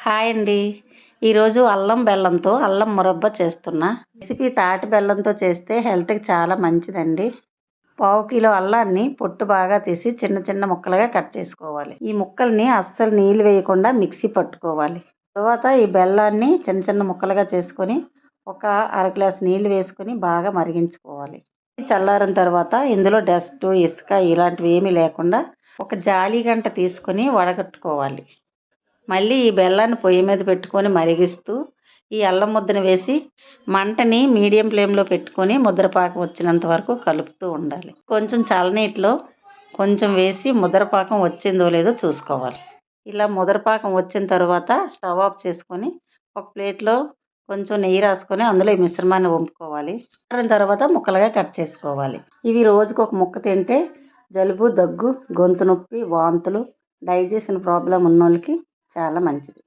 Hi అండి. ఈరోజు అల్లం బెల్లంతో అల్లం మురబ్బ చేస్తున్నా. రెసిపీ తాటి బెల్లంతో చేస్తే హెల్త్‌కి చాలా మంచిదండి. పావు కిలో అల్లాన్ని పొట్టు బాగా తీసి చిన్న చిన్న ముక్కలుగా కట్ చేసుకోవాలి. ఈ ముక్కల్ని అస్సలు నీళ్ళు వేయకుండా మిక్సీ పట్టుకోవాలి. తర్వాత ఈ బెల్లాన్ని చిన్న చిన్న ముక్కలుగా చేసుకొని ఒక అర గ్లాస్ నీళ్ళు వేసుకొని బాగా మరిగించుకోవాలి. చల్లారిన తర్వాత ఇందులో డస్టు, ఇసుక ఇలాంటివి ఏమీ లేకుండా ఒక జాలి గంట తీసుకొని వడగట్టుకోవాలి. మళ్ళీ ఈ బెల్లాన్ని పొయ్యి మీద పెట్టుకొని మరిగిస్తూ ఈ అల్లం ముద్దను వేసి మంటని మీడియం ఫ్లేమ్లో పెట్టుకొని ముద్రపాకం వచ్చినంత వరకు కలుపుతూ ఉండాలి. కొంచెం చల్లనీటిలో కొంచెం వేసి ముద్రపాకం వచ్చిందో లేదో చూసుకోవాలి. ఇలా ముద్రపాకం వచ్చిన తర్వాత స్టవ్ ఆఫ్ చేసుకొని ఒక ప్లేట్లో కొంచెం నెయ్యి రాసుకొని అందులో ఈ మిశ్రమాన్ని వంపుకోవాలి. తర్వాత ముక్కలుగా కట్ చేసుకోవాలి. ఇవి రోజుకు ఒక ముక్క తింటే జలుబు, దగ్గు, గొంతు నొప్పి, వాంతులు, డైజెషన్ ప్రాబ్లం ఉన్నోళ్ళకి చాలా మంచిది.